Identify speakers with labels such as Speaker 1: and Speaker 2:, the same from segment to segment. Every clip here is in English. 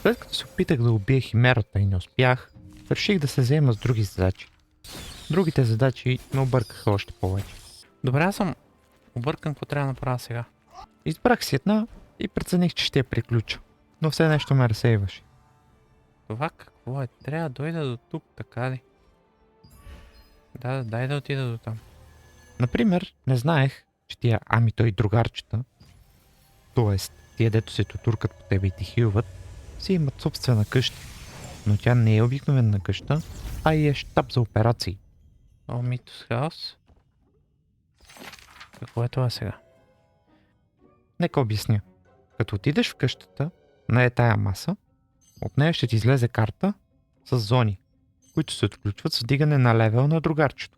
Speaker 1: След като се опитах да убия химерата и не успях, реших да се заема с други задачи. Другите задачи ме объркаха още повече.
Speaker 2: Добре, аз съм объркан, какво трябва да направя сега.
Speaker 1: Избрах си една и прецених, че ще я приключа. Но все нещо ме разсейваше.
Speaker 2: Това какво е? Трябва да дойда до тук, така ли? Да, дай да отида до там.
Speaker 1: Например, не знаех, че тия Амито и другарчета, т.е. тия дето се тутуркат по тебе и ти хилват, си имат собствена къща. Но тя не е обикновена къща, а и е щаб за операции.
Speaker 2: Amitos хаус. Какво е това сега?
Speaker 1: Нека обясня. Като отидеш в къщата, на е тая маса, от нея ще ти излезе карта с зони, които се отключват с вдигане на левел на другарчето.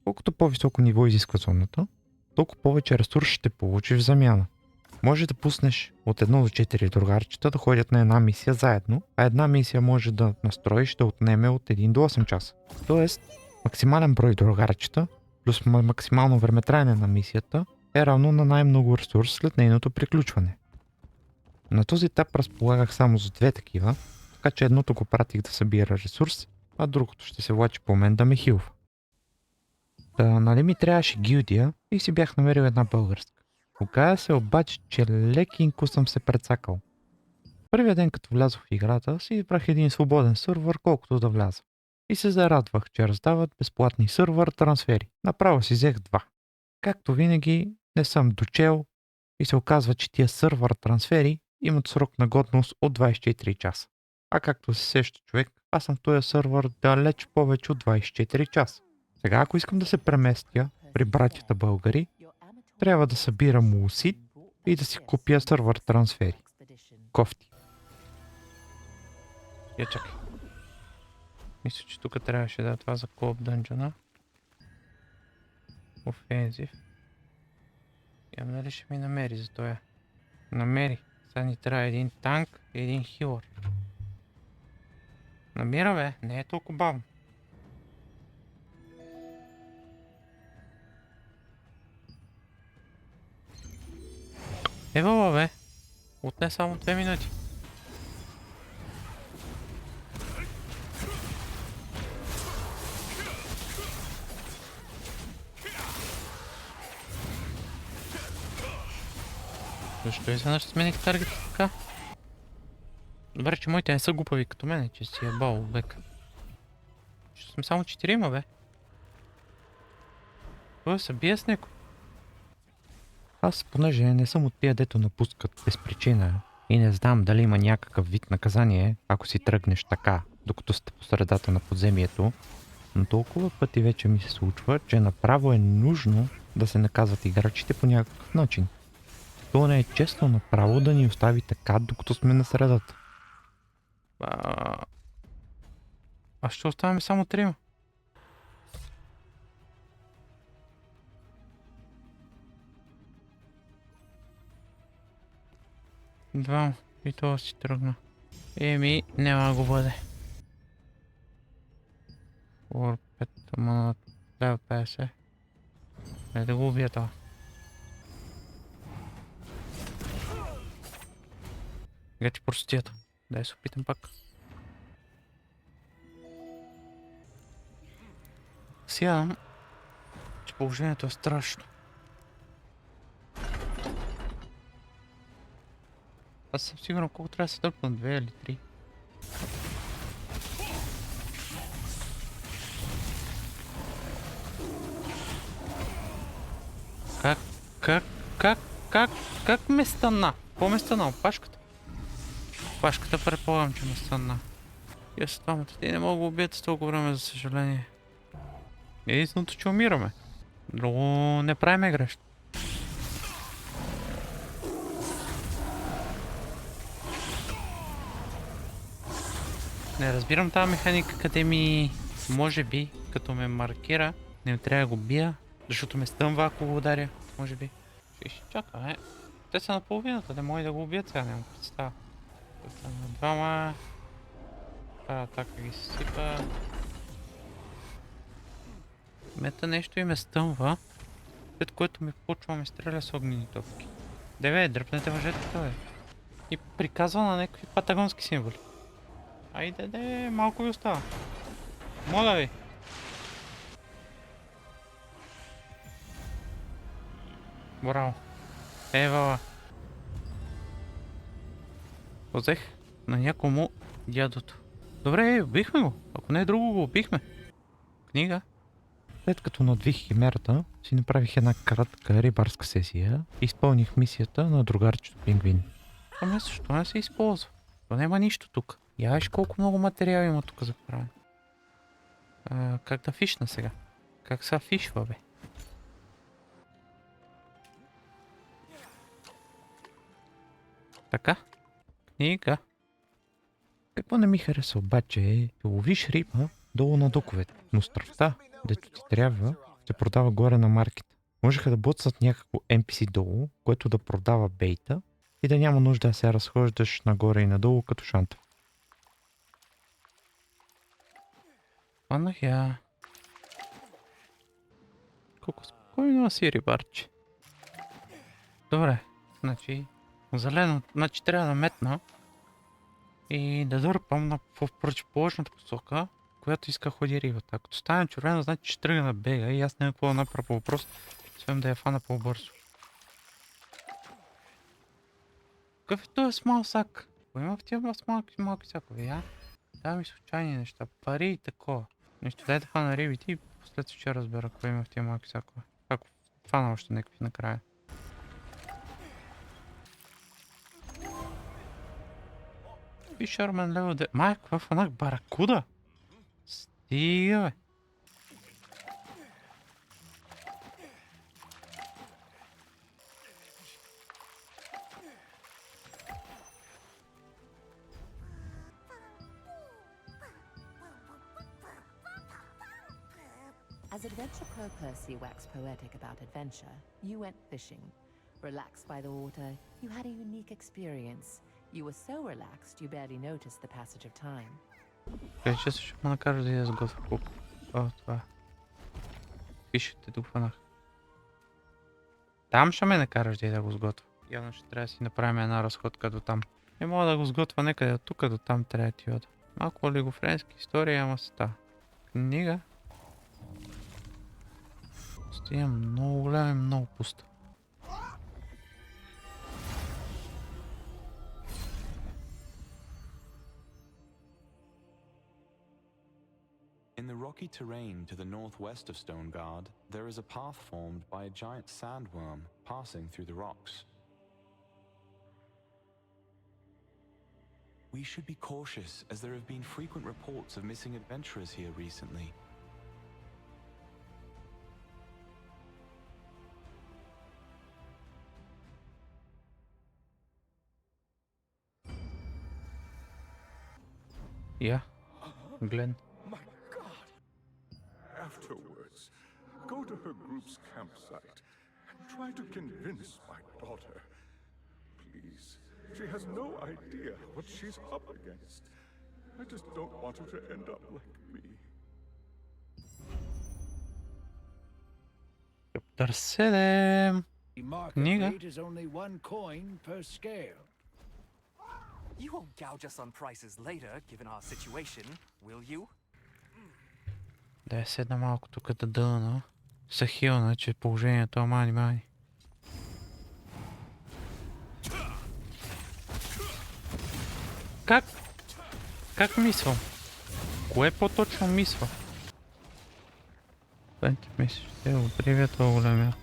Speaker 1: Колкото по-високо ниво изисква зоната, толкова повече ресурс ще получиш в замяна. Може да пуснеш от 1 до 4 другарчета да ходят на една мисия заедно, а една мисия може да настроиш да отнеме от 1 до 8 часа. Тоест, максимален брой другарчета плюс максимално времетраене на мисията е равно на най-много ресурс след нейното приключване. На този етап разполагах само за 2 такива, така че едното го пратих да събира ресурс, а другото ще се влачи по мен да ме хилва. Нали ми трябваше гилдия и си бях намерил една българска. Оказа се обаче, че лекинко съм се прецакал. Първия ден като влязох в играта си избрах един свободен сървър, колкото да вляза. И се зарадвах, че раздават безплатни сървър трансфери. Направо си взех 2. Както винаги не съм дочел и се оказва, че тия сървър трансфери имат срок на годност от 24 часа. А както се сеща човек, аз съм в този сървър далеч повече от 24 часа. Сега ако искам да се преместя при братята българи, трябва да събирам усит и да си купя сървър трансфери. Кофти.
Speaker 2: Я чакай. Мисля, че тук трябваше да е това за кооп дънджана. Офензив. Явно нали ще ми намери за това? Намери. Сега ни трябва един танк и един хилър. Намира бе, не е толкова бавно. Ева бе, отне само 2 минути. Защо изведнъж смених таргета така? Добре, че моите не са глупави като мене, че си е бал век. Ще сме само 4, бе. Кой се бие с него?
Speaker 1: Аз, понеже не съм от тия, дето напускат без причина и не знам дали има някакъв вид наказание, ако си тръгнеш така, докато сте по средата на подземието, но толкова пъти вече ми се случва, че направо е нужно да се наказват играчите по някакъв начин. То не е честно направо да ни остави така, докато сме на средата.
Speaker 2: А ще оставаме само 3? Два. И това си тръгна. Еми, няма да го бъде. Орпет, ама на 50. Не да го убия това. Гати простията. Дай се опитам пак. Сядам, че положението е страшно. Аз съм сигурен колко трябва да се дърпна, 2 или 3. Как ме стана? Какво ме стана? Опашката? Опашката предполагам, че ме стана. И аз двамата ти не мога да убият с толкова време, за съжаление. Единственото, че умираме. Друго не правиме грешно. Не разбирам тази механика, къде ми... Може би, като ме маркира, не трябва да го бия, защото ме стъмва, ако го ударя. Може би. Ще чакаме. Те са на половината, не може да го убият сега, нямам представа. Тук на двама. Атака ги се сипа. Мета нещо и ме стъмва, след което ми почва ме стреля с огнени топки. Деве, дръпнете въжето, бе. И приказва на някакви патагонски символи. Айде, малко ви остава. Моля ви. Браво. Евала. Взех на някому дядото. Добре, убихме го. Ако не е друго, го убихме. Книга.
Speaker 1: След като надвих химерата, си направих една кратка рибарска сесия и изпълних мисията на другарчето пингвин.
Speaker 2: Ами защо не се използва? То няма нищо тук. Я виж колко много материал има тук за правене. Как да фишна сега? Как са фишва, бе? Така. Книга.
Speaker 1: Какво не ми хареса обаче е да ловиш риба долу на доковете, но страстта, дето ти трябва, се продава горе на маркета. Можеха да буцнат някакво NPC долу, което да продава бейта и да няма нужда да се разхождаш нагоре и надолу като шанта.
Speaker 2: Хванах я. Колко спокойно си, рибарче. Добре, значи зелено, значи трябва да метна и да дърпам в противоположната посока, която иска ходи рибата. Ако стане червено, значи ще тръгна да бега и аз няма какво да направя по въпрос, освен да я фана по-бързо. Какъв е този смал сак? Какво има в тия малки сакове, я? Да ми случайни неща, пари и такова. Нещо, дай да фана рибите и след ще разбера какво има в тия малки сакове. Ако фана още някакви накрая. Fisherman level 9. Май, каква фанах? Баракуда? Стига, бе.
Speaker 3: As adventure pro Percy waxed poetic about adventure, you went fishing. Relaxed by the water, you had a unique experience. You were so relaxed, you barely noticed the passage of time.
Speaker 2: Ще ме накажа да я сготвя колко. Това. Пишете, да го фанах. Там ще ме накараш да го сготвя. Явно ще трябва да си направим една разходка до там. Не мога да го сготвя някъде от тук до там трябва да ти ода. Малко олигофренски история, ама става. Книга. Стига много голяма и много пуста.
Speaker 4: In the rocky terrain to the northwest of Stoneguard, there is a path formed by a giant sandworm passing through the rocks. We should be cautious, as there have been frequent reports of missing adventurers here recently.
Speaker 2: Yeah, Glenn.
Speaker 5: Afterwards, go to her group's campsite and try to convince my daughter. Please, she has no idea what she's up against. I just don't want her to end up like me.
Speaker 2: Чаптър 7.
Speaker 6: The market
Speaker 2: Книга.
Speaker 6: rate is only 1 coin per scale.
Speaker 7: You won't gouge us on prices later, given our situation, will you?
Speaker 2: Да я седна малко тук да дълна. Сахилна, че положението е мани. Как мисвам? Кое по-точно мисва? Ти мислиш, те го привет това големия.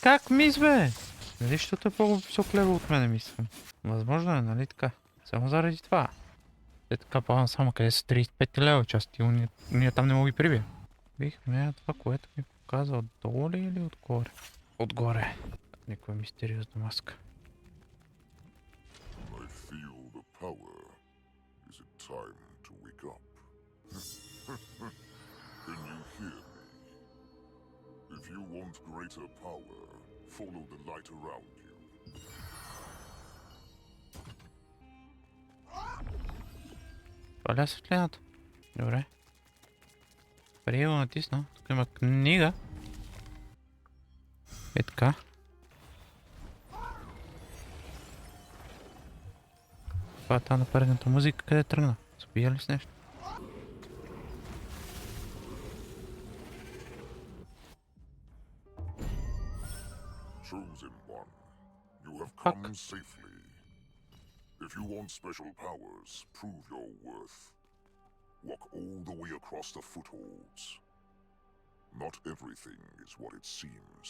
Speaker 2: Как мисве? Нали, защото е по-висок левел от мене мислям. Възможно е, нали така? Само заради това. Е така павам само къде са 35 лева части, ние там не мога ги прибия. Бихме това, което ми показва отдолу ли или отгоре? Отгоре. Някаква мистериозна маска.
Speaker 5: I feel the power. Is it time to wake up? Can you hear me? If you want greater power, follow the light around you.
Speaker 2: Паля светлината. Добре. Преди го натисна. Тук има книга. Е така. Това е тази напрегната музика, къде тръгна? Спия ли с нещо?
Speaker 5: Chosen one, you have
Speaker 2: Fuck.
Speaker 5: come safely. If you want special powers, prove your worth. Walk all the way across the footholds. Not everything is what it seems.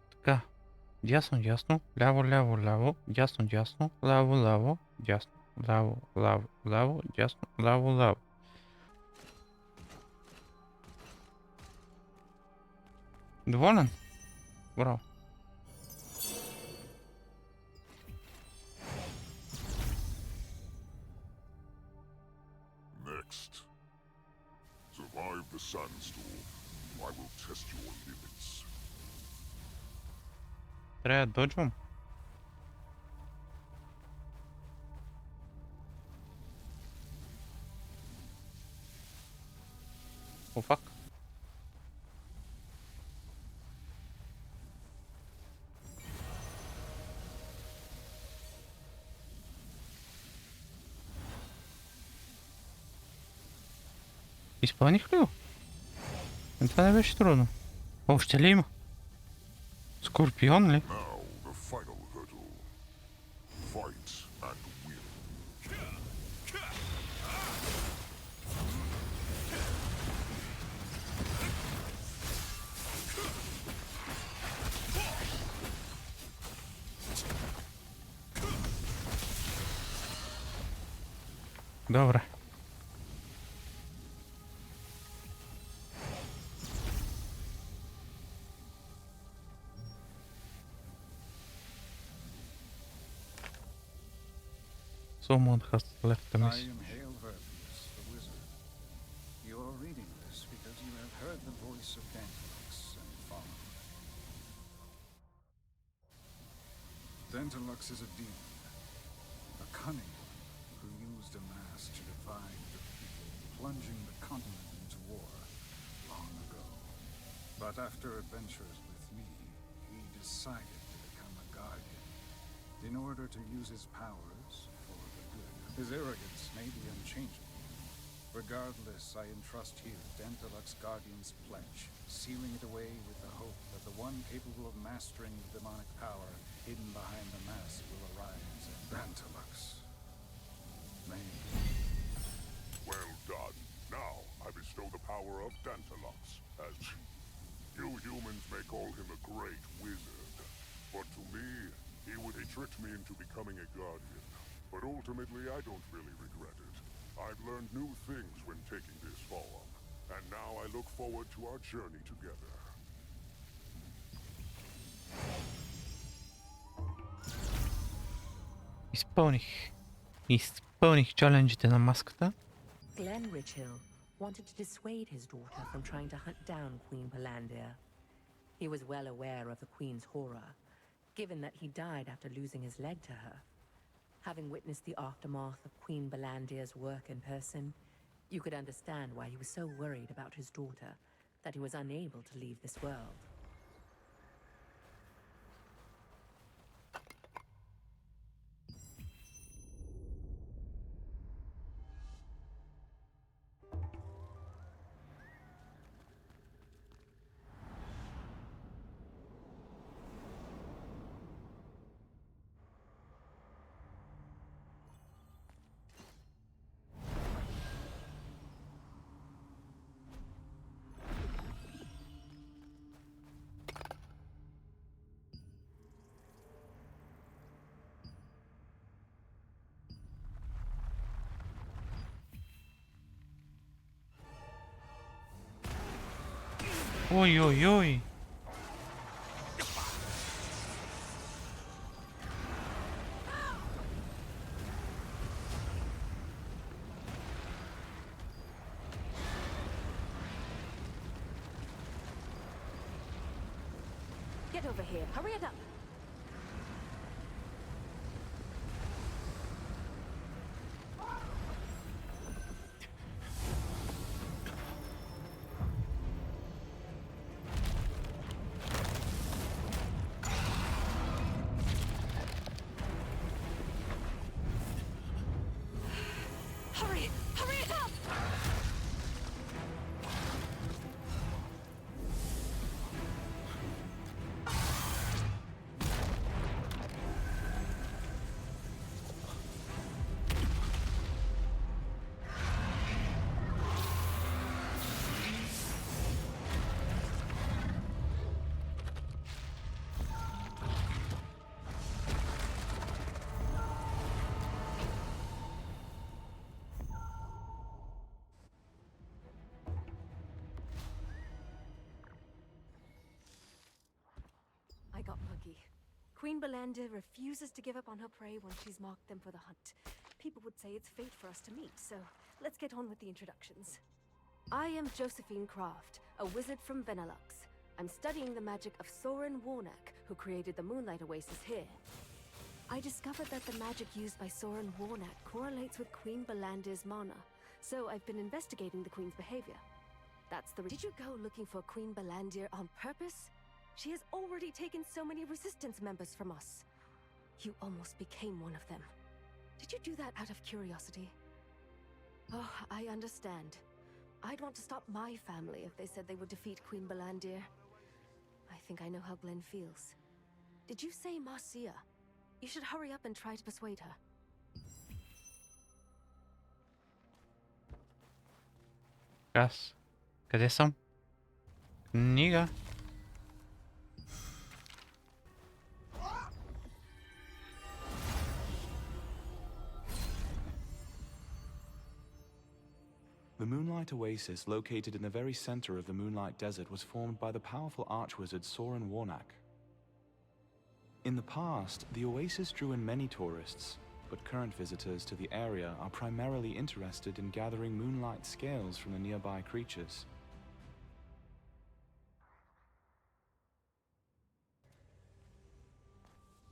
Speaker 2: Така. Дясно, дясно, ляво, ляво, ляво, дясно, дясно, ляво, ляво, дясно, ляво, ляво, ляво, дясно, ляво, ляво. Доволен? Браво.
Speaker 5: Next, survive the sandstorm. I will test your limits.
Speaker 2: Трябва да доджвам. О, фак. Изпълних ли го? Това не беше трудно. Още ли има? Скорпион ли?
Speaker 5: Now, the final hurdle. Fight and win.
Speaker 2: Добре. Someone has left the
Speaker 6: I
Speaker 2: message.
Speaker 6: am Hail Vurpius, the wizard. You are reading this because you have heard the voice of Dantalux and followed. Dantalux is a demon, a cunning one who used a mask to divide the people, plunging the continent into war long ago. But after adventures with me, he decided to become a guardian in order to use his powers for the good. His arrogance may be unchangeable. Regardless, I entrust here Dantalux Guardian's pledge, sealing it away with the hope that the one capable of mastering the demonic power hidden behind the mask will arise at Dantalux. May.
Speaker 5: Well done. Now I bestow the power of Dantalux, as you humans may call him a great wizard. But to me, he tricked me into becoming a guardian. But ultimately, I don't really regret it. I've learned new things when taking this form, and now I look forward to our journey together.
Speaker 2: Изпълних чаленджите на маската.
Speaker 3: Glen Richhill wanted to dissuade his daughter from trying to hunt down Queen Ballandir. He was well aware of the Queen's horror, given that he died after losing his leg to her. Having witnessed the aftermath of Queen Ballandir's work in person, you could understand why he was so worried about his daughter that he was unable to leave this world.
Speaker 2: Ой-ой-ой.
Speaker 3: Get over here. Hurry it up.
Speaker 8: I got lucky. Queen Ballandir refuses to give up on her prey once she's marked them for the hunt. People would say it's fate for us to meet, so let's get on with the introductions. I am Josephine Kraft, a wizard from Benelux. I'm studying the magic of Soren Warnack, who created the Moonlight Oasis here. I discovered that the magic used by Soren Warnack correlates with Queen Ballandir's mana, so I've been investigating the Queen's behavior. Did you go looking for Queen Ballandir on purpose? She has already taken so many resistance members from us. You almost became one of them. Did you do that out of curiosity? Oh, I understand. I'd want to stop my family if they said they would defeat Queen Ballandir. I think I know how Glenn feels. Did you say Marcia? You should hurry up and try to persuade her.
Speaker 2: Аз. Къде съм? Книга.
Speaker 4: The Moonlight Oasis, located in the very center of the Moonlight Desert, was formed by the powerful archwizard Soren Warnack. In the past, the oasis drew in many tourists, but current visitors to the area are primarily interested in gathering moonlight scales from the nearby creatures.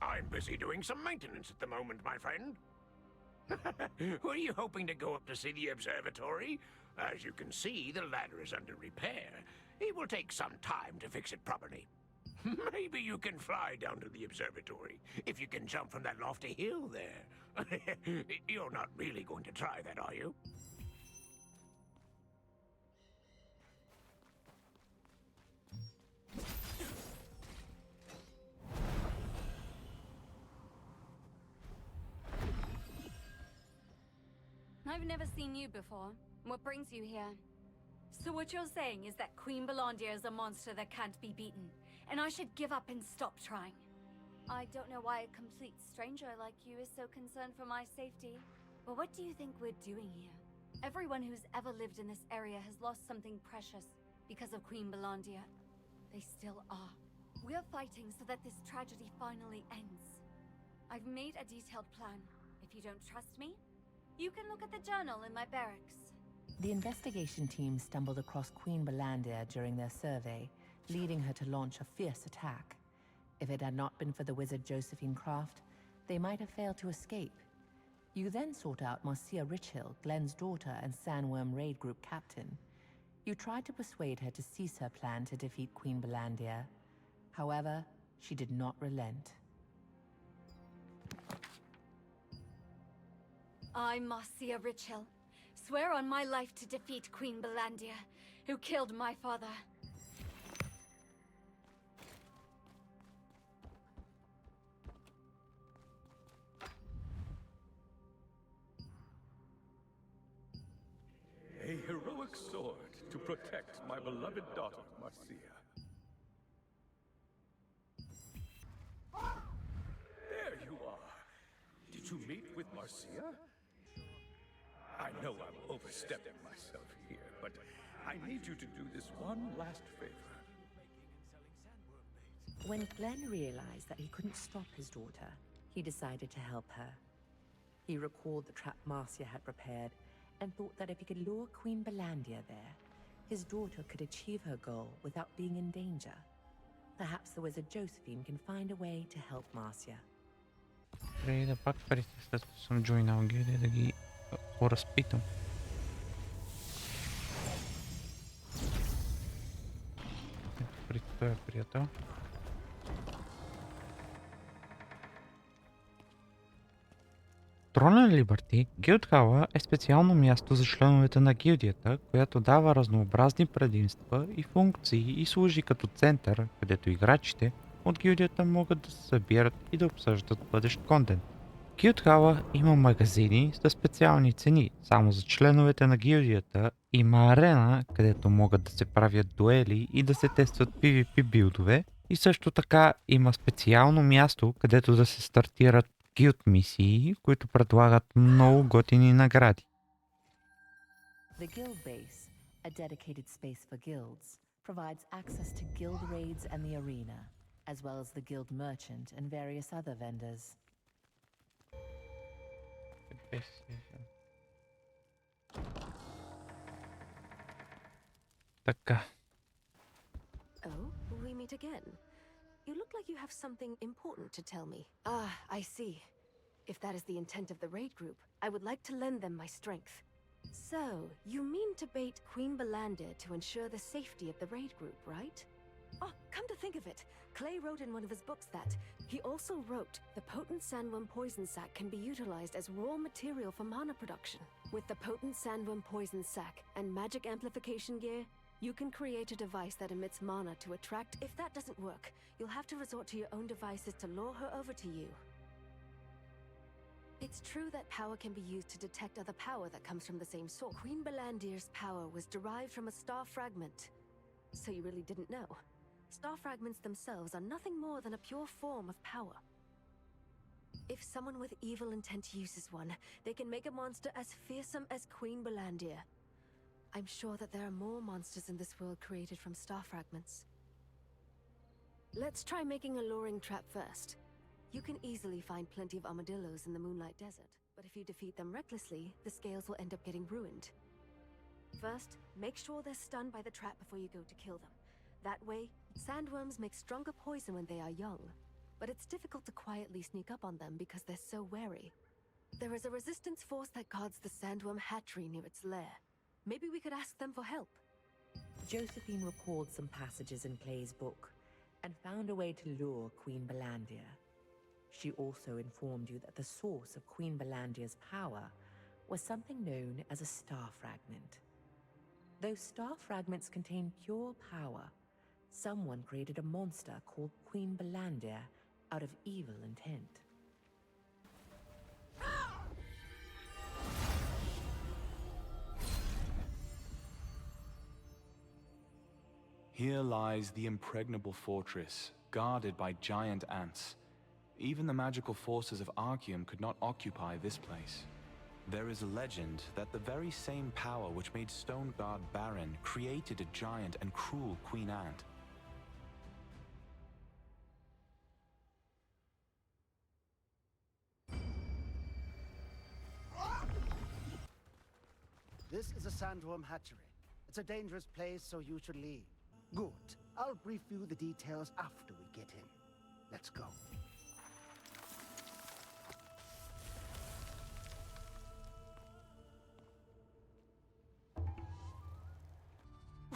Speaker 9: I'm busy doing some maintenance at the moment, my friend. Were you hoping to go up to see the observatory? As you can see, the ladder is under repair. It will take some time to fix it properly. Maybe you can fly down to the observatory, if you can jump from that lofty hill there. You're not really going to try that, are you?
Speaker 10: I've never seen you before. What brings you here? So what you're saying is that Queen Ballandir is a monster that can't be beaten, and I should give up and stop trying. I don't know why a complete stranger like you is so concerned for my safety, but what do you think we're doing here? Everyone who's ever lived in this area has lost something precious because of Queen Ballandir. They still are. We're fighting so that this tragedy finally ends. I've made a detailed plan. If you don't trust me, you can look at the journal in my barracks.
Speaker 3: The investigation team stumbled across Queen Ballandir during their survey, leading her to launch a fierce attack. If it had not been for the wizard Josephine Kraft, they might have failed to escape. You then sought out Marcia Richhill, Glenn's daughter and Sandworm Raid Group captain. You tried to persuade her to cease her plan to defeat Queen Ballandir. However, she did not relent.
Speaker 10: I'm Marcia Richhill. Swear on my life to defeat Queen Ballandir, who killed my father.
Speaker 5: A heroic sword to protect my beloved daughter, Marcia. There you are. Did you meet with Marcia? I know I'm overstepping myself here, but I need you to do this one last favor.
Speaker 3: When Glenn realized that he couldn't stop his daughter, he decided to help her. He recalled the trap Marcia had prepared and thought that if he could lure Queen Ballandir there, his daughter could achieve her goal without being in danger. Perhaps the wizard Josephine can find a way to help Marcia.
Speaker 2: Преди да пак парите, след като съм джойнал гилдия, да ги поразпитам. При този приятел. Тронен Либърти, гилдхала е специално място за членовете на гилдията, която дава разнообразни предимства и функции и служи като център, където играчите от гилдията могат да се събират и да обсъждат бъдещ контент. Гилдхала има магазини с специални цени само за членовете на гилдията, има арена, където могат да се правят дуели и да се тестват PvP билдове и също така има специално място, където да се стартират гилд мисии, които предлагат много готини награди.
Speaker 3: The Guild Base, a dedicated space for guilds, provides access to guild raids and the arena. as well as the guild merchant and various other vendors.
Speaker 1: Така.
Speaker 8: Oh, we meet again. You look like you have something important to tell me. Ah, I see. If that is the intent of the raid group, I would like to lend them my strength. So, you mean to bait Queen Ballandir to ensure the safety of the raid group, right? Oh, come to think of it, Clay wrote in one of his books that he also wrote the potent sandworm poison sac can be utilized as raw material for mana production. With the potent sandworm poison sac and magic amplification gear, you can create a device that emits mana to attract. If that doesn't work, you'll have to resort to your own devices to lure her over to you. It's true that power can be used to detect other power that comes from the same source. Queen Ballandir's power was derived from a star fragment. So you really didn't know. Star fragments themselves are nothing more than a pure form of power. If someone with evil intent uses one, they can make a monster as fearsome as Queen Ballandir. I'm sure that there are more monsters in this world created from star fragments. Let's try making a luring trap first. You can easily find plenty of armadillos in the Moonlight Desert, but if you defeat them recklessly, the scales will end up getting ruined. First, make sure they're stunned by the trap before you go to kill them. That way, sandworms make stronger poison when they are young, but it's difficult to quietly sneak up on them because they're so wary. There is a resistance force that guards the sandworm hatchery near its lair. Maybe we could ask them for help.
Speaker 3: Josephine recalled some passages in Clay's book and found a way to lure Queen Ballandir. She also informed you that the source of Queen Ballandir's power was something known as a star fragment. Those star fragments contain pure power. Someone created a monster called Queen Ballandir out of evil intent.
Speaker 4: Here lies the impregnable fortress, guarded by giant ants. Even the magical forces of Arceum could not occupy this place. There is a legend that the very same power which made Stoneguard barren created a giant and cruel Queen Ant.
Speaker 11: This is a Sandworm hatchery. It's a dangerous place, so you should leave. Good. I'll brief you the details after we get in. Let's go.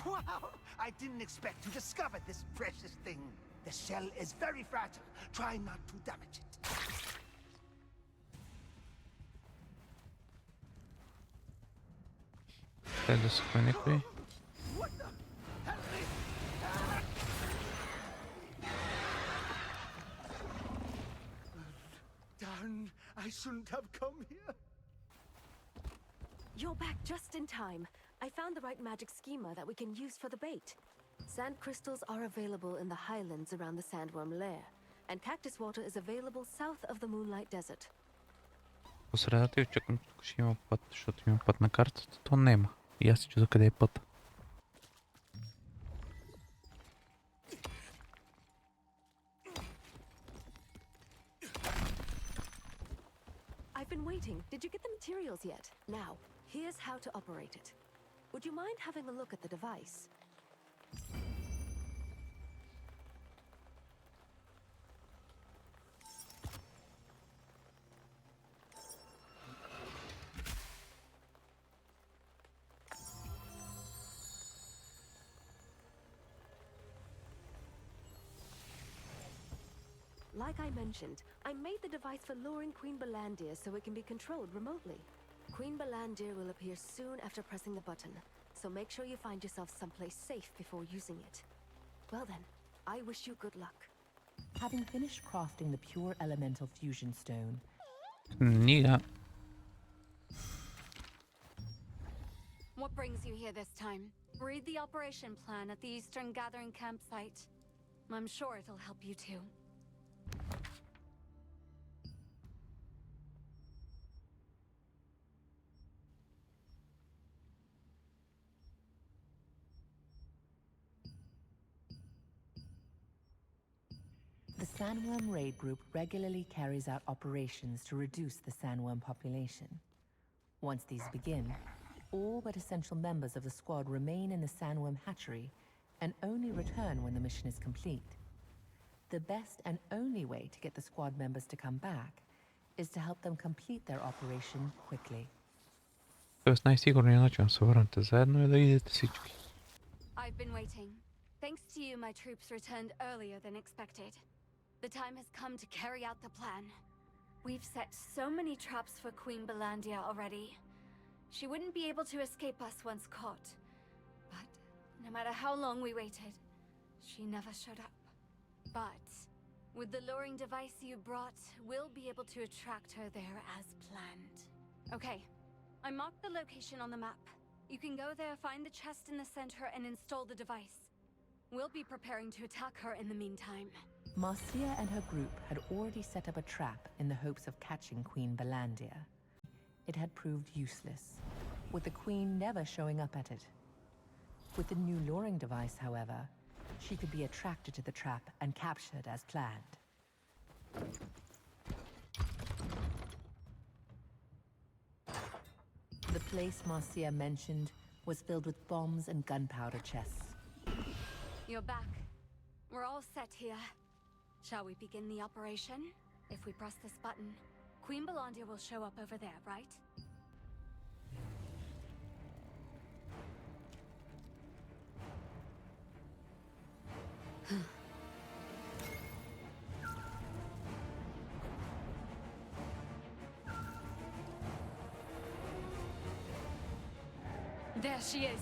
Speaker 11: Wow! I didn't expect to discover this precious thing. The shell is very fragile. Try not to damage it.
Speaker 1: Да се хване някой.
Speaker 11: Darn, I shouldn't have come here.
Speaker 8: You're back just in time. I found the right magic schema that we can use for the bait. Sand crystals are available in the highlands around the Sandworm Lair, and cactus water is available south of the Moonlight Desert.
Speaker 1: По средата и очаквам, че тук ще има път, защото има път на картата, то нема. И аз се чудя къде е път.
Speaker 8: I've been waiting. Did you get the materials yet? Now, here's how to operate it. Would you mind having a look at the device? Like I mentioned, I made the device for luring Queen Ballandir so it can be controlled remotely. Queen Ballandir will appear soon after pressing the button, so make sure you find yourself someplace safe before using it. Well then, I wish you good luck.
Speaker 3: Having finished crafting the pure elemental fusion stone,
Speaker 1: Книга.
Speaker 10: What brings you here this time? Read the operation plan at the Eastern Gathering campsite. I'm sure it'll help you too.
Speaker 3: Sandworm Raid Group regularly carries out operations to reduce the Sandworm population. Once these begin, all but essential members of the squad remain in the Sandworm hatchery and only return when the mission is complete. The best and only way to get the squad members to come back is to help them complete their operation quickly.
Speaker 1: Тоест най-сигурният начин да се върнете заедно е да идете всички.
Speaker 10: I've been waiting. Thanks to you, my troops returned earlier than expected. The time has come to carry out the plan. We've set so many traps for Queen Ballandir already. She wouldn't be able to escape us once caught. But no matter how long we waited, she never showed up. But with the luring device you brought, we'll be able to attract her there as planned. Okay, I marked the location on the map. You can go there, find the chest in the center, and install the device. We'll be preparing to attack her in the meantime.
Speaker 3: Marcia and her group had already set up a trap in the hopes of catching Queen Ballandir. It had proved useless, with the Queen never showing up at it. With the new luring device, however, she could be attracted to the trap and captured as planned. The place Marcia mentioned was filled with bombs and gunpowder chests.
Speaker 10: You're back. We're all set here. Shall we begin the operation? If we press this button, Queen Ballandir will show up over there, right? There she is.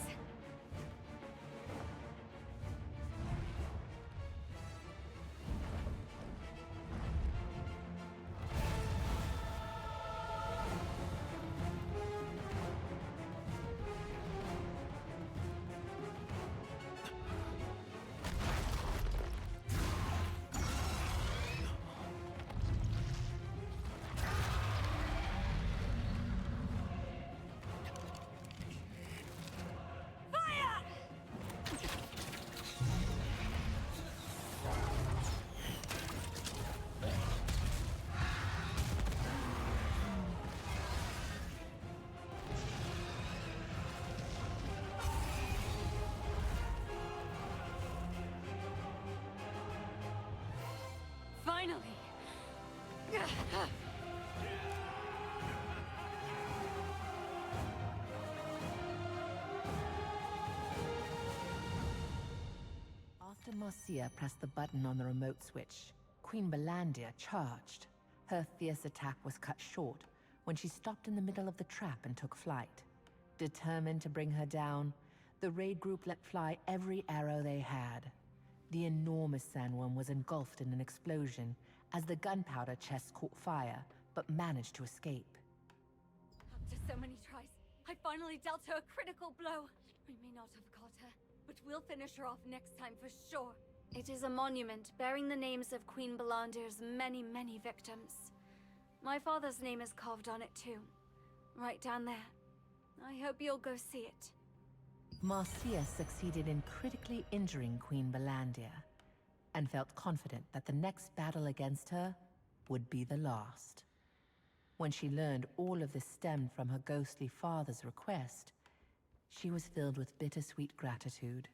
Speaker 10: Finally!
Speaker 3: After Marcia pressed the button on the remote switch, Queen Ballandir charged. Her fierce attack was cut short when she stopped in the middle of the trap and took flight. Determined to bring her down, the raid group let fly every arrow they had. The enormous sandworm was engulfed in an explosion as the gunpowder chest caught fire, but managed to escape.
Speaker 10: After so many tries, I finally dealt her a critical blow. We may not have caught her, but we'll finish her off next time for sure. It is a monument bearing the names of Queen Ballandir's many, many victims. My father's name is carved on it too, right down there. I hope you'll go see it.
Speaker 3: Marcia succeeded in critically injuring Queen Ballandir, and felt confident that the next battle against her would be the last. When she learned all of this stemmed from her ghostly father's request, she was filled with bittersweet gratitude.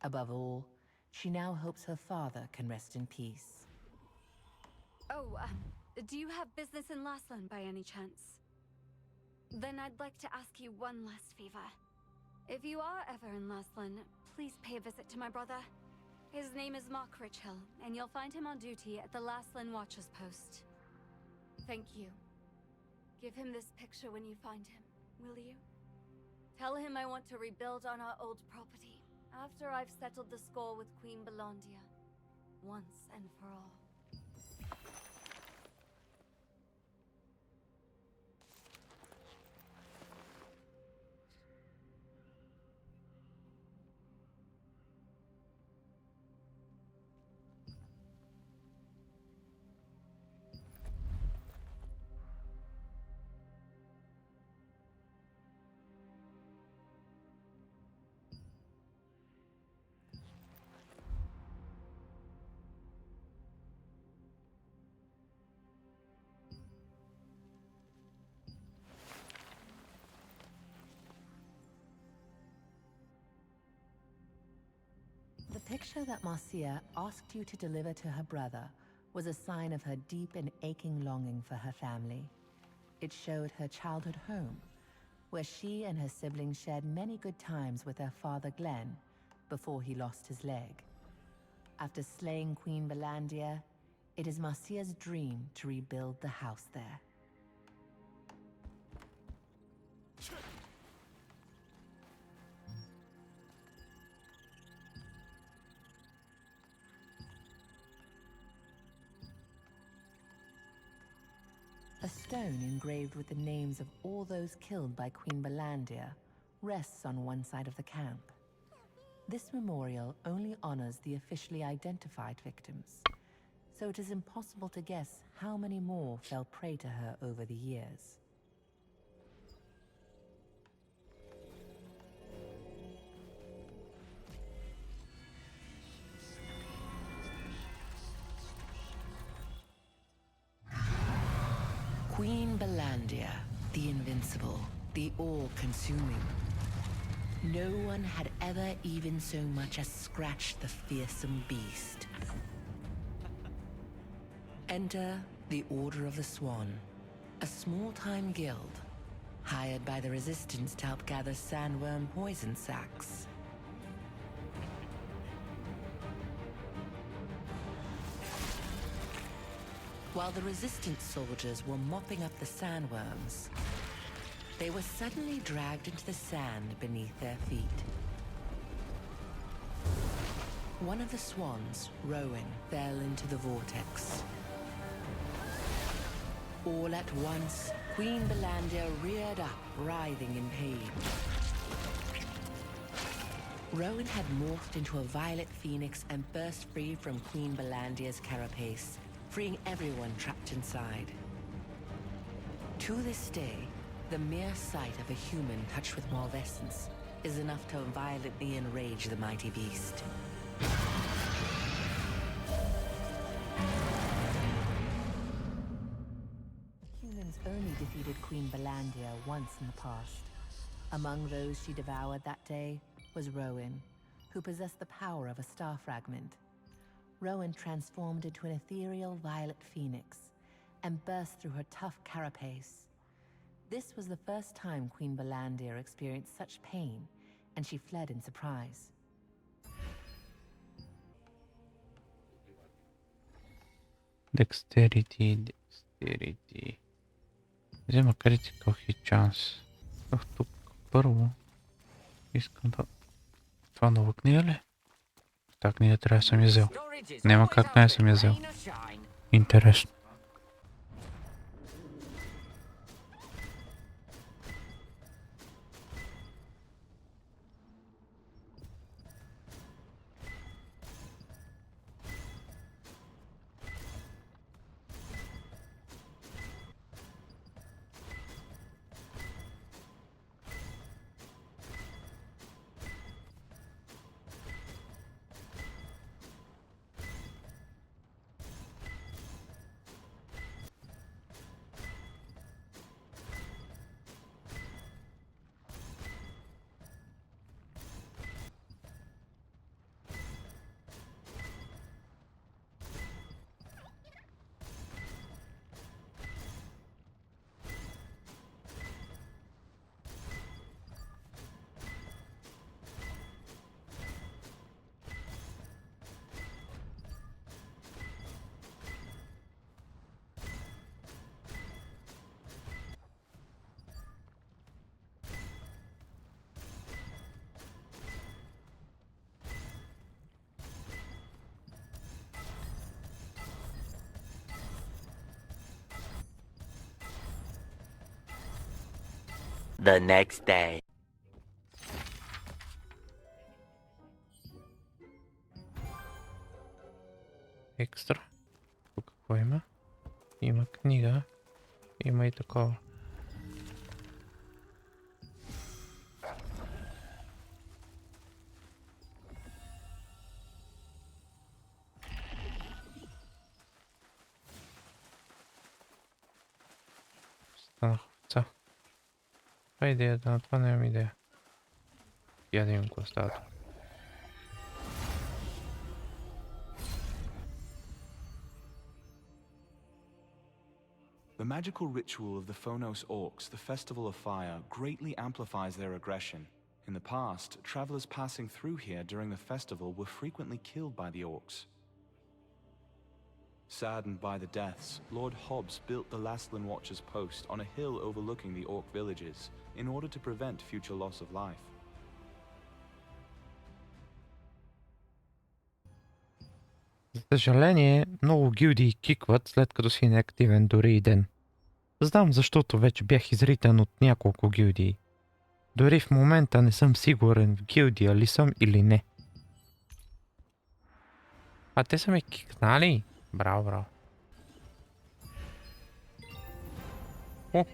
Speaker 3: Above all, she now hopes her father can rest in peace.
Speaker 10: Oh, do you have business in Laslan by any chance? Then I'd like to ask you one last favor. If you are ever in Laslan, please pay a visit to my brother. His name is Mark Richhill, and you'll find him on duty at the Laslan Watcher's Post. Thank you. Give him this picture when you find him, will you? Tell him I want to rebuild on our old property after I've settled the score with Queen Ballandir, once and for all.
Speaker 3: picture that Marcia asked you to deliver to her brother was a sign of her deep and aching longing for her family. It showed her childhood home, where she and her siblings shared many good times with their father Glenn before he lost his leg. After slaying Queen Ballandir, it is Marcia's dream to rebuild the house there. A stone engraved with the names of all those killed by Queen Ballandir rests on one side of the camp. This memorial only honors the officially identified victims, so it is impossible to guess how many more fell prey to her over the years. Queen Ballandir, the invincible, the all-consuming. No one had ever even so much as scratched the fearsome beast. Enter the Order of the Swan, a small-time guild, hired by the Resistance to help gather sandworm poison sacs. While the Resistance soldiers were mopping up the sandworms, they were suddenly dragged into the sand beneath their feet. One of the swans, Rowan, fell into the vortex. All at once, Queen Ballandir reared up, writhing in pain. Rowan had morphed into a violet phoenix and burst free from Queen Ballandir's carapace, freeing everyone trapped inside. To this day, the mere sight of a human touched with malvescence is enough to violently enrage the mighty beast. Humans only defeated Queen Ballandir once in the past. Among those she devoured that day was Rowan, who possessed the power of a star fragment. Rowan transformed into an ethereal violet phoenix and burst through her tough carapace. This was the first time Queen Ballandir experienced such pain, and she fled in surprise.
Speaker 2: Dexterity. Взема critical hit chance. Тук първо искам да... Това нова книга ли? Тази книга трябва да съм я взел. Няма как не съм я взел. Интересно.
Speaker 12: The next day.
Speaker 2: Екстра. Тук какво има? Има книга. Има и такова. Станах овца. Това е идеята, на това нямам идея. Я да имам какво става тук.
Speaker 4: The magical ritual of the Phonos Orcs, the Festival of Fire, greatly amplifies their aggression. In the past, travelers passing through here during the festival were frequently killed by the Orcs. Saddened by the deaths, Lord Hobbs built the Lastlin Watcher's post on a hill overlooking the Orc villages in order to prevent future loss of life.
Speaker 1: За съжаление, много гилдии кикват, след като си неактивен дори и ден. Знам, защото вече бях изритан от няколко гилдии. Дори в момента не съм сигурен в гилдия ли съм или не. А те са ме кикнали? Браво, браво. О!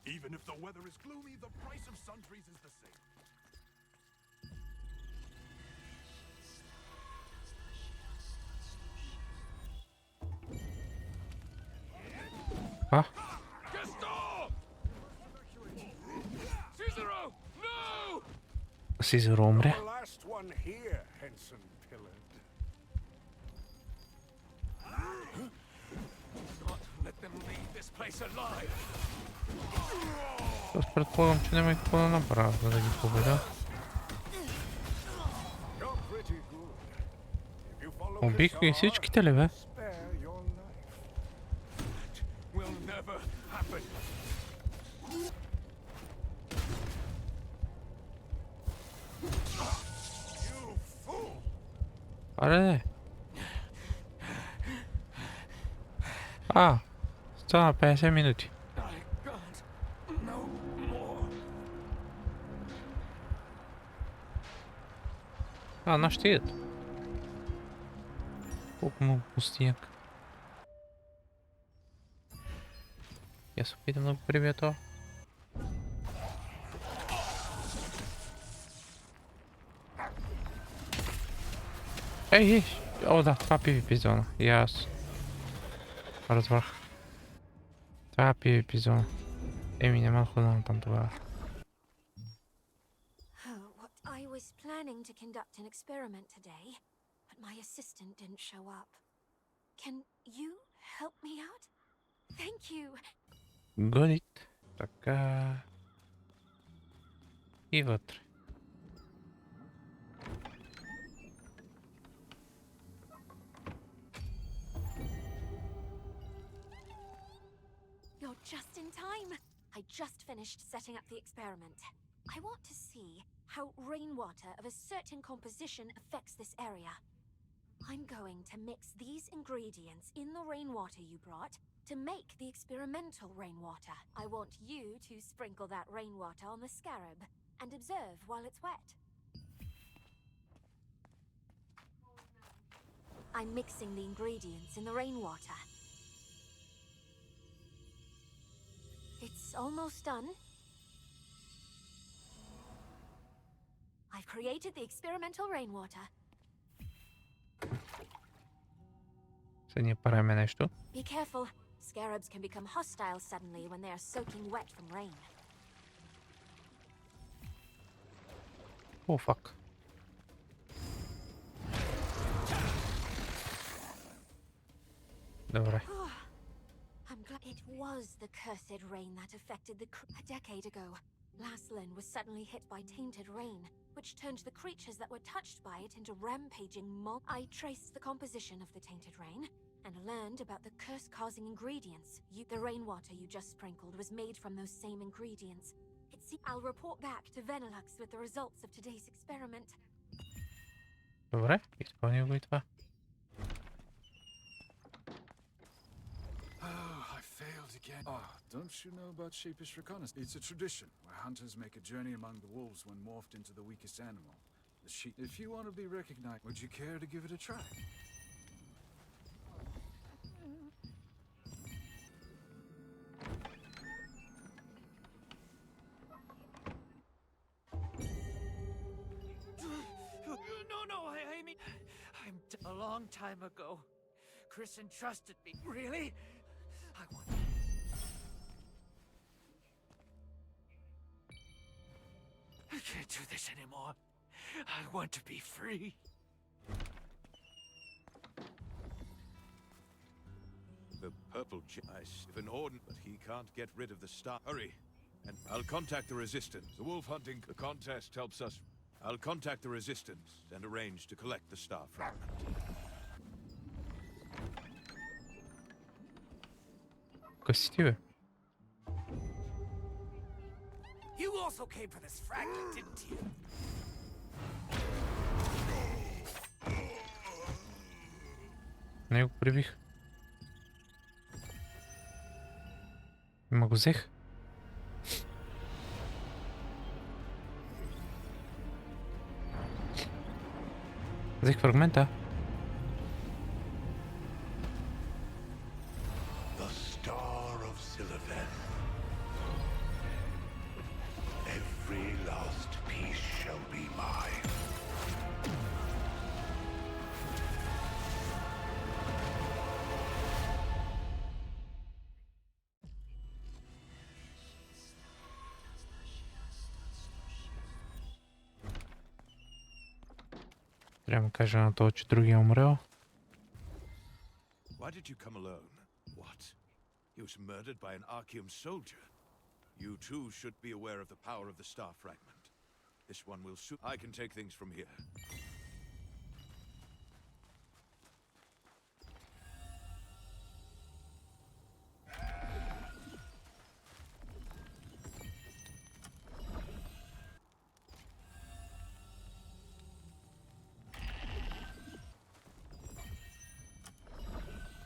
Speaker 5: Even if the weather is gloomy, the price of sundries is the same.
Speaker 1: А? Сизеро умря.
Speaker 5: Last one here, Henson Pillard.
Speaker 9: Not let them leave this place alive.
Speaker 1: Аз предполагам, че няма и какво да направя, за да ги победа. Убих ги всичките ли, бе? Аре, стана 50 минути. Нашите идат. Колко много пустияк. Я се опитам да го прибия това. Ей, о да, това PvP зона. И аз разбрах. Това е PvP зона. Еми, няма да ходя там тогава.
Speaker 8: I was planning to conduct an experiment today, but my assistant didn't show up. Can you help me out? Thank you.
Speaker 1: Good it. Така. И вътре.
Speaker 8: You're just in time. I just finished setting up the experiment. I want to see how rainwater of a certain composition affects this area. I'm going to mix these ingredients in the rainwater you brought to make the experimental rainwater. I want you to sprinkle that rainwater on the scarab and observe while it's wet. I'm mixing the ingredients in the rainwater. It's almost done. I've created the experimental rainwater.
Speaker 1: Сега ние правим нещо.
Speaker 8: Be careful. Scarabs can become hostile suddenly when they are soaking wet from rain.
Speaker 1: О, фак. Добре.
Speaker 8: I'm glad it was the cursed rain that affected a decade ago. Lastlin was suddenly hit by tainted rain, which turned the creatures that were touched by it into rampaging mob. I traced the composition of the tainted rain and learned about the curse-causing ingredients. The rainwater you just sprinkled was made from those same ingredients. I'll report back to Venelux with the results of today's experiment.
Speaker 1: Добре, изпълнил го и това.
Speaker 6: I failed again. Don't you know about sheepish reconnaissance? It's a tradition where hunters make a journey among the wolves when morphed into the weakest animal, the sheep. If you want to be recognized, would you care to give it a try?
Speaker 9: No, I mean, a long time ago, Chris entrusted me. Really? I want. I can't do this anymore. I want to be free.
Speaker 12: purple if an ordnance, but he can't get rid of the star. Hurry, and I'll contact the resistance. The wolf hunting contest helps us. I'll contact the resistance and arrange to collect the star fragment.
Speaker 1: Къси бе?
Speaker 7: You also came for this fragment, didn't you?
Speaker 1: Не го прибих. Ма го взех. Взех фрагмента.
Speaker 9: The star of Silverfen. Every last piece shall be mine.
Speaker 1: Трябва да кажа на това, че другия умрел.
Speaker 12: Why did you come alone? What? He was murdered by an Archeum soldier. You too should be aware of the power of the star fragment. This one will soon. I can take things from here.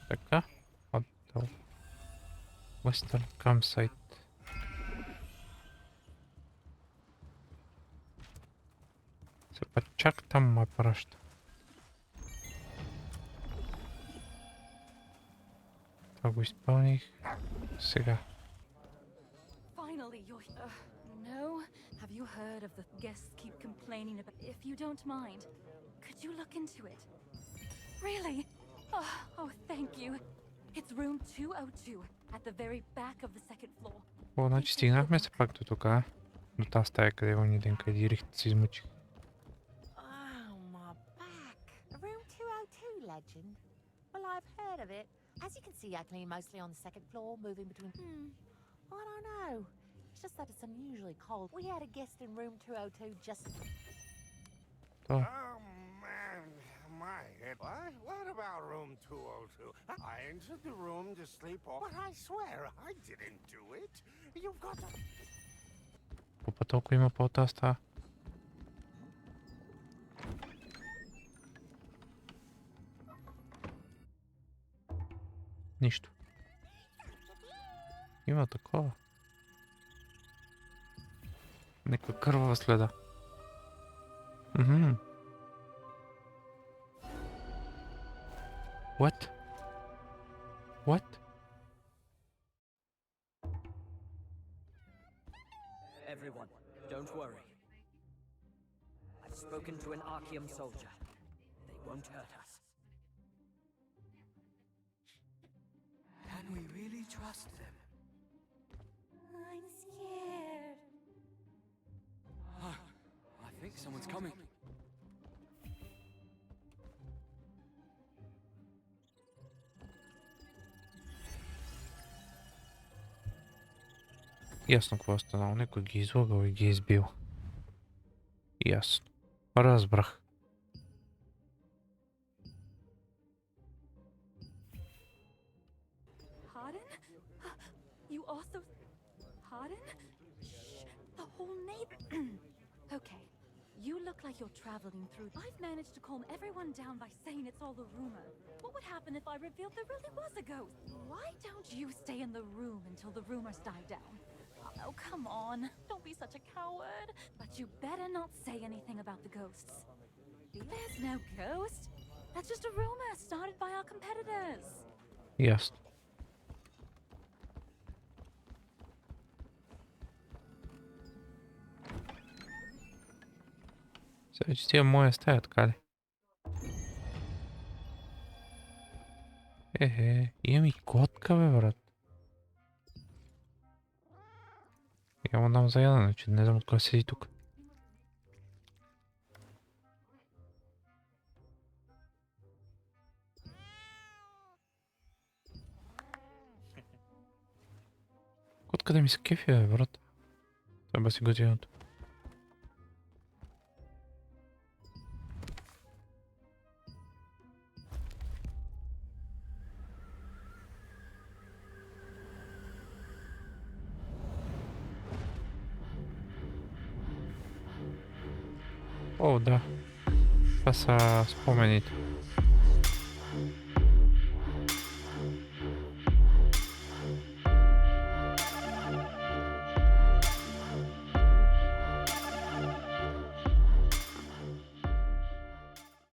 Speaker 1: Така. Отдал. Western Campsite. Се па чак там ме праща. Това го изпълних. Сега.
Speaker 10: Finally, you're here. No? Have you heard of the guests keep complaining about? If you don't mind, could you look into it? Really? Oh, thank you. It's room 202 at the very back of the second floor.
Speaker 1: О, значи стигнахме се пак до тук. До тази стая, къде го ниден, къде дирихте се измъчих.
Speaker 3: Oh, my back. A room 202 legend? Well, I've heard of it. As you can see, I clean mostly on the second floor, moving between... I don't know. It's just that it's unusually cold. We had a guest in room 202 just...
Speaker 1: Това.
Speaker 9: Oh, man. My head. What about room 202? I entered the room to sleep off, but I swear I didn't do it. You've got to...
Speaker 1: Попа толкова има по тази стая. Нищо. Има такова. Някаква кървава следа. What? What?
Speaker 13: Everyone, don't worry. I've spoken to an Archeum soldier. They won't hurt us. Can we really trust them?
Speaker 10: I'm scared.
Speaker 13: I think someone's coming.
Speaker 1: Ясно какво е станало. Някой ги излагал и ги избил. Ясно. Разбрах.
Speaker 10: Pardon? You also... Pardon? Shh, the whole neighbor... Okay, you look like you're traveling through... I've managed to calm everyone down by saying it's all a rumor. What would happen if I revealed there really was a ghost? Why don't you stay in the room until the rumors die down? Oh, come on. Don't be such a coward. But you better not say anything about the ghosts. There's no ghost. That's just a rumor started by our competitors.
Speaker 1: Ясно. Сега че тия моя стая, така ли? Имам и котка, бе, брат. Я му дам за ядене, че не знам откъде седи тук.
Speaker 2: Иска да ми се кефи, брат. Трябва си готиното. О, да. Това са спомените.